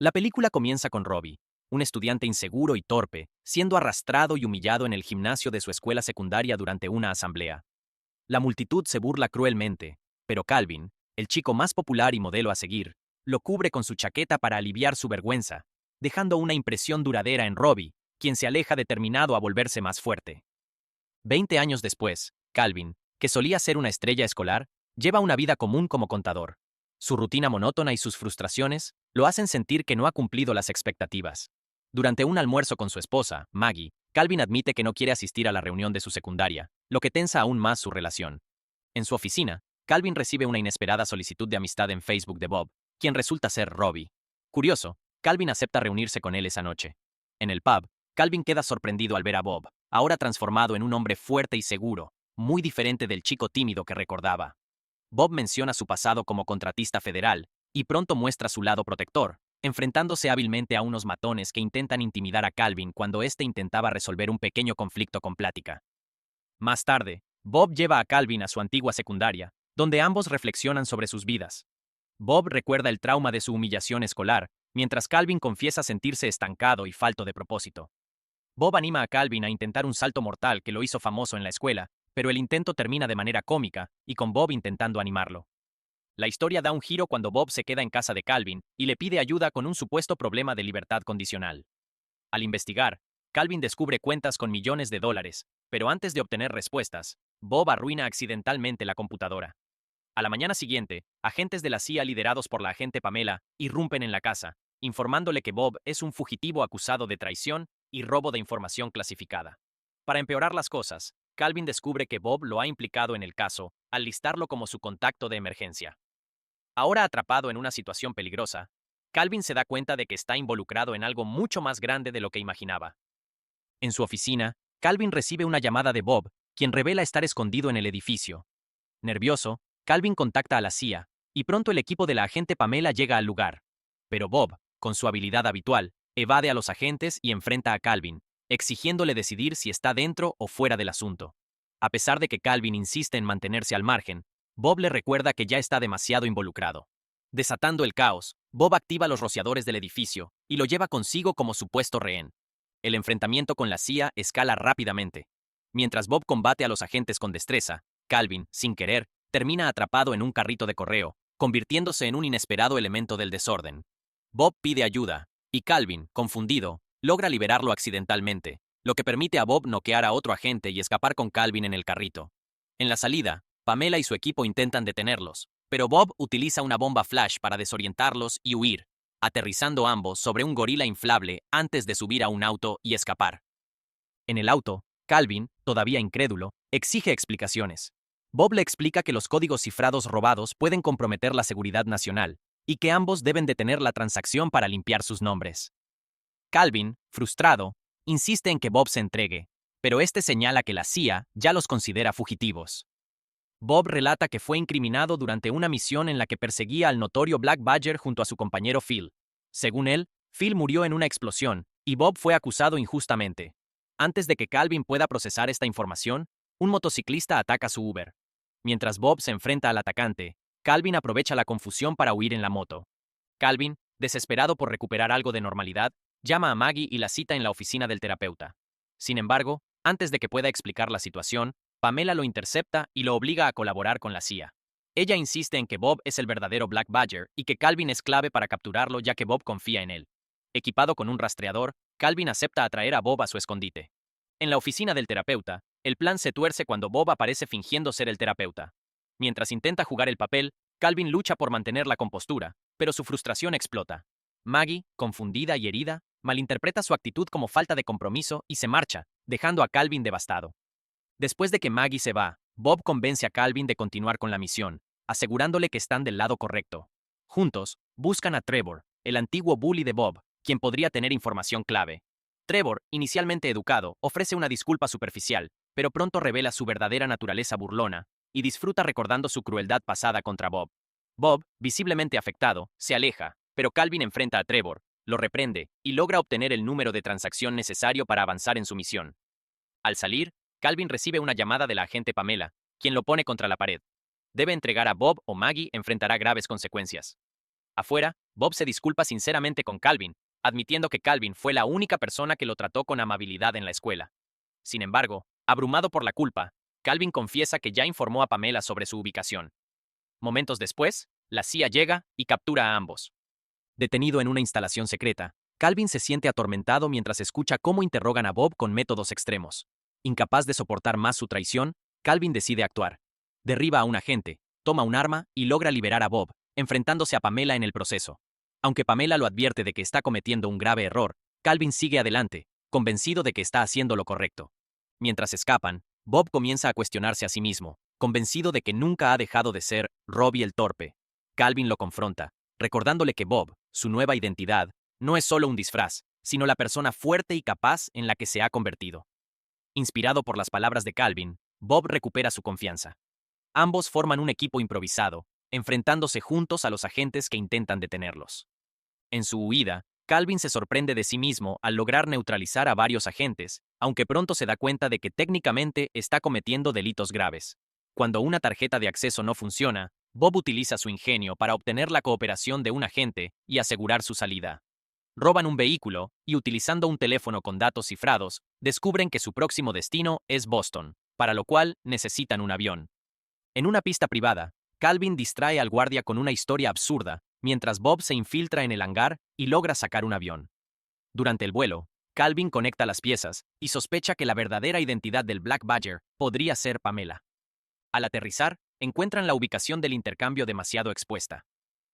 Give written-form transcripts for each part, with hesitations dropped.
La película comienza con Robbie, un estudiante inseguro y torpe, siendo arrastrado y humillado en el gimnasio de su escuela secundaria durante una asamblea. La multitud se burla cruelmente, pero Calvin, el chico más popular y modelo a seguir, lo cubre con su chaqueta para aliviar su vergüenza, dejando una impresión duradera en Robbie, quien se aleja determinado a volverse más fuerte. 20 años después, Calvin, que solía ser una estrella escolar, lleva una vida común como contador. Su rutina monótona y sus frustraciones lo hacen sentir que no ha cumplido las expectativas. Durante un almuerzo con su esposa, Maggie, Calvin admite que no quiere asistir a la reunión de su secundaria, lo que tensa aún más su relación. En su oficina, Calvin recibe una inesperada solicitud de amistad en Facebook de Bob, quien resulta ser Robbie. Curioso, Calvin acepta reunirse con él esa noche. En el pub, Calvin queda sorprendido al ver a Bob, ahora transformado en un hombre fuerte y seguro, muy diferente del chico tímido que recordaba. Bob menciona su pasado como contratista federal, y pronto muestra su lado protector, enfrentándose hábilmente a unos matones que intentan intimidar a Calvin cuando éste intentaba resolver un pequeño conflicto con plática. Más tarde, Bob lleva a Calvin a su antigua secundaria, donde ambos reflexionan sobre sus vidas. Bob recuerda el trauma de su humillación escolar, mientras Calvin confiesa sentirse estancado y falto de propósito. Bob anima a Calvin a intentar un salto mortal que lo hizo famoso en la escuela, pero el intento termina de manera cómica, y con Bob intentando animarlo. La historia da un giro cuando Bob se queda en casa de Calvin y le pide ayuda con un supuesto problema de libertad condicional. Al investigar, Calvin descubre cuentas con millones de dólares, pero antes de obtener respuestas, Bob arruina accidentalmente la computadora. A la mañana siguiente, agentes de la CIA liderados por la agente Pamela irrumpen en la casa, informándole que Bob es un fugitivo acusado de traición y robo de información clasificada. Para empeorar las cosas, Calvin descubre que Bob lo ha implicado en el caso al listarlo como su contacto de emergencia. Ahora atrapado en una situación peligrosa, Calvin se da cuenta de que está involucrado en algo mucho más grande de lo que imaginaba. En su oficina, Calvin recibe una llamada de Bob, quien revela estar escondido en el edificio. Nervioso, Calvin contacta a la CIA, y pronto el equipo de la agente Pamela llega al lugar. Pero Bob, con su habilidad habitual, evade a los agentes y enfrenta a Calvin, exigiéndole decidir si está dentro o fuera del asunto. A pesar de que Calvin insiste en mantenerse al margen, Bob le recuerda que ya está demasiado involucrado. Desatando el caos, Bob activa los rociadores del edificio y lo lleva consigo como supuesto rehén. El enfrentamiento con la CIA escala rápidamente. Mientras Bob combate a los agentes con destreza, Calvin, sin querer, termina atrapado en un carrito de correo, convirtiéndose en un inesperado elemento del desorden. Bob pide ayuda, y Calvin, confundido, logra liberarlo accidentalmente, lo que permite a Bob noquear a otro agente y escapar con Calvin en el carrito. En la salida, Pamela y su equipo intentan detenerlos, pero Bob utiliza una bomba flash para desorientarlos y huir, aterrizando ambos sobre un gorila inflable antes de subir a un auto y escapar. En el auto, Calvin, todavía incrédulo, exige explicaciones. Bob le explica que los códigos cifrados robados pueden comprometer la seguridad nacional, y que ambos deben detener la transacción para limpiar sus nombres. Calvin, frustrado, insiste en que Bob se entregue, pero este señala que la CIA ya los considera fugitivos. Bob relata que fue incriminado durante una misión en la que perseguía al notorio Black Badger junto a su compañero Phil. Según él, Phil murió en una explosión, y Bob fue acusado injustamente. Antes de que Calvin pueda procesar esta información, un motociclista ataca su Uber. Mientras Bob se enfrenta al atacante, Calvin aprovecha la confusión para huir en la moto. Calvin, desesperado por recuperar algo de normalidad, llama a Maggie y la cita en la oficina del terapeuta. Sin embargo, antes de que pueda explicar la situación, Pamela lo intercepta y lo obliga a colaborar con la CIA. Ella insiste en que Bob es el verdadero Black Badger y que Calvin es clave para capturarlo ya que Bob confía en él. Equipado con un rastreador, Calvin acepta atraer a Bob a su escondite. En la oficina del terapeuta, el plan se tuerce cuando Bob aparece fingiendo ser el terapeuta. Mientras intenta jugar el papel, Calvin lucha por mantener la compostura, pero su frustración explota. Maggie, confundida y herida, malinterpreta su actitud como falta de compromiso y se marcha, dejando a Calvin devastado. Después de que Maggie se va, Bob convence a Calvin de continuar con la misión, asegurándole que están del lado correcto. Juntos, buscan a Trevor, el antiguo bully de Bob, quien podría tener información clave. Trevor, inicialmente educado, ofrece una disculpa superficial, pero pronto revela su verdadera naturaleza burlona, y disfruta recordando su crueldad pasada contra Bob. Bob, visiblemente afectado, se aleja, pero Calvin enfrenta a Trevor, lo reprende, y logra obtener el número de transacción necesario para avanzar en su misión. Al salir, Calvin recibe una llamada de la agente Pamela, quien lo pone contra la pared. Debe entregar a Bob o Maggie enfrentará graves consecuencias. Afuera, Bob se disculpa sinceramente con Calvin, admitiendo que Calvin fue la única persona que lo trató con amabilidad en la escuela. Sin embargo, abrumado por la culpa, Calvin confiesa que ya informó a Pamela sobre su ubicación. Momentos después, la CIA llega y captura a ambos. Detenido en una instalación secreta, Calvin se siente atormentado mientras escucha cómo interrogan a Bob con métodos extremos. Incapaz de soportar más su traición, Calvin decide actuar. Derriba a un agente, toma un arma y logra liberar a Bob, enfrentándose a Pamela en el proceso. Aunque Pamela lo advierte de que está cometiendo un grave error, Calvin sigue adelante, convencido de que está haciendo lo correcto. Mientras escapan, Bob comienza a cuestionarse a sí mismo, convencido de que nunca ha dejado de ser Robbie el torpe. Calvin lo confronta, recordándole que Bob, su nueva identidad, no es solo un disfraz, sino la persona fuerte y capaz en la que se ha convertido. Inspirado por las palabras de Calvin, Bob recupera su confianza. Ambos forman un equipo improvisado, enfrentándose juntos a los agentes que intentan detenerlos. En su huida, Calvin se sorprende de sí mismo al lograr neutralizar a varios agentes, aunque pronto se da cuenta de que técnicamente está cometiendo delitos graves. Cuando una tarjeta de acceso no funciona, Bob utiliza su ingenio para obtener la cooperación de un agente y asegurar su salida. Roban un vehículo y, utilizando un teléfono con datos cifrados, descubren que su próximo destino es Boston, para lo cual necesitan un avión. En una pista privada, Calvin distrae al guardia con una historia absurda, mientras Bob se infiltra en el hangar y logra sacar un avión. Durante el vuelo, Calvin conecta las piezas y sospecha que la verdadera identidad del Black Badger podría ser Pamela. Al aterrizar, encuentran la ubicación del intercambio demasiado expuesta.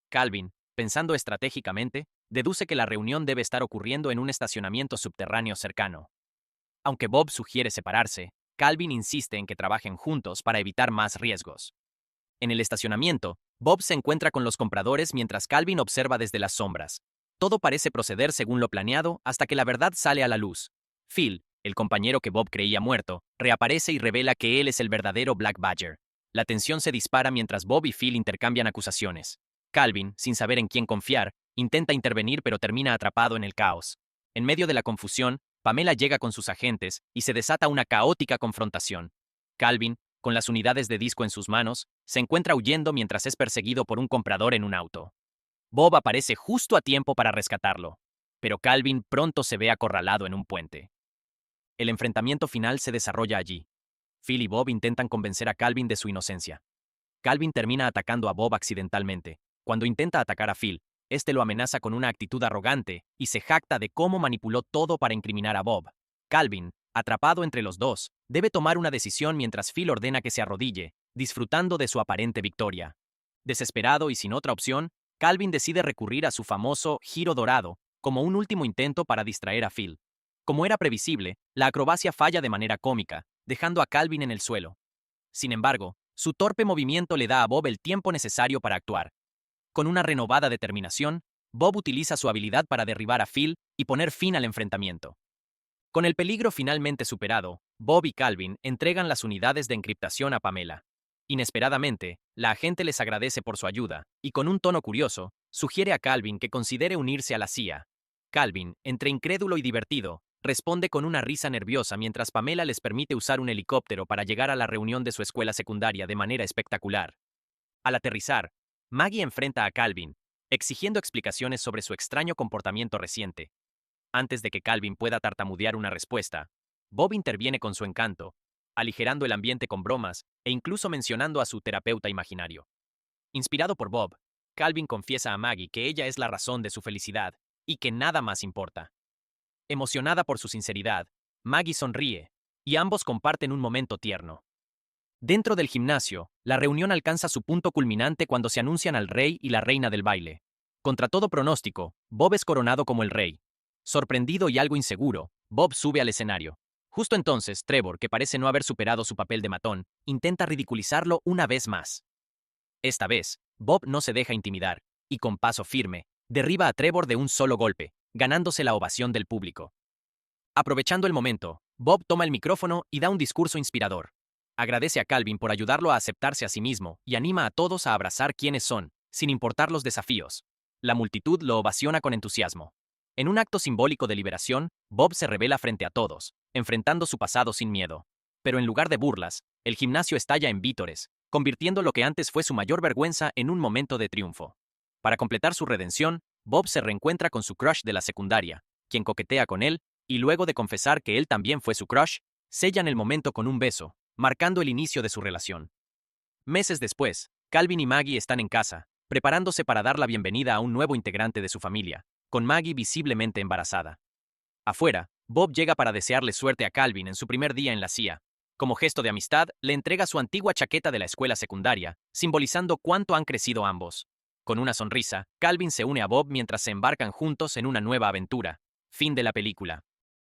Calvin, pensando estratégicamente, deduce que la reunión debe estar ocurriendo en un estacionamiento subterráneo cercano. Aunque Bob sugiere separarse, Calvin insiste en que trabajen juntos para evitar más riesgos. En el estacionamiento, Bob se encuentra con los compradores mientras Calvin observa desde las sombras. Todo parece proceder según lo planeado hasta que la verdad sale a la luz. Phil, el compañero que Bob creía muerto, reaparece y revela que él es el verdadero Black Badger. La tensión se dispara mientras Bob y Phil intercambian acusaciones. Calvin, sin saber en quién confiar, intenta intervenir pero termina atrapado en el caos. En medio de la confusión, Pamela llega con sus agentes y se desata una caótica confrontación. Calvin, con las unidades de disco en sus manos, se encuentra huyendo mientras es perseguido por un comprador en un auto. Bob aparece justo a tiempo para rescatarlo, pero Calvin pronto se ve acorralado en un puente. El enfrentamiento final se desarrolla allí. Phil y Bob intentan convencer a Calvin de su inocencia. Calvin termina atacando a Bob accidentalmente. Cuando intenta atacar a Phil, este lo amenaza con una actitud arrogante y se jacta de cómo manipuló todo para incriminar a Bob. Calvin, atrapado entre los dos, debe tomar una decisión mientras Phil ordena que se arrodille, disfrutando de su aparente victoria. Desesperado y sin otra opción, Calvin decide recurrir a su famoso giro dorado como un último intento para distraer a Phil. Como era previsible, la acrobacia falla de manera cómica, dejando a Calvin en el suelo. Sin embargo, su torpe movimiento le da a Bob el tiempo necesario para actuar. Con una renovada determinación, Bob utiliza su habilidad para derribar a Phil y poner fin al enfrentamiento. Con el peligro finalmente superado, Bob y Calvin entregan las unidades de encriptación a Pamela. Inesperadamente, la agente les agradece por su ayuda, y con un tono curioso, sugiere a Calvin que considere unirse a la CIA. Calvin, entre incrédulo y divertido, responde con una risa nerviosa mientras Pamela les permite usar un helicóptero para llegar a la reunión de su escuela secundaria de manera espectacular. Al aterrizar, Maggie enfrenta a Calvin, exigiendo explicaciones sobre su extraño comportamiento reciente. Antes de que Calvin pueda tartamudear una respuesta, Bob interviene con su encanto, aligerando el ambiente con bromas e incluso mencionando a su terapeuta imaginario. Inspirado por Bob, Calvin confiesa a Maggie que ella es la razón de su felicidad y que nada más importa. Emocionada por su sinceridad, Maggie sonríe, y ambos comparten un momento tierno. Dentro del gimnasio, la reunión alcanza su punto culminante cuando se anuncian al rey y la reina del baile. Contra todo pronóstico, Bob es coronado como el rey. Sorprendido y algo inseguro, Bob sube al escenario. Justo entonces, Trevor, que parece no haber superado su papel de matón, intenta ridiculizarlo una vez más. Esta vez, Bob no se deja intimidar, y con paso firme, derriba a Trevor de un solo golpe, ganándose la ovación del público. Aprovechando el momento, Bob toma el micrófono y da un discurso inspirador. Agradece a Calvin por ayudarlo a aceptarse a sí mismo y anima a todos a abrazar quienes son, sin importar los desafíos. La multitud lo ovaciona con entusiasmo. En un acto simbólico de liberación, Bob se revela frente a todos, enfrentando su pasado sin miedo. Pero en lugar de burlas, el gimnasio estalla en vítores, convirtiendo lo que antes fue su mayor vergüenza en un momento de triunfo. Para completar su redención, Bob se reencuentra con su crush de la secundaria, quien coquetea con él, y luego de confesar que él también fue su crush, sellan el momento con un beso, marcando el inicio de su relación. Meses después, Calvin y Maggie están en casa, preparándose para dar la bienvenida a un nuevo integrante de su familia, con Maggie visiblemente embarazada. Afuera, Bob llega para desearle suerte a Calvin en su primer día en la CIA. Como gesto de amistad, le entrega su antigua chaqueta de la escuela secundaria, simbolizando cuánto han crecido ambos. Con una sonrisa, Calvin se une a Bob mientras se embarcan juntos en una nueva aventura. Fin de la película.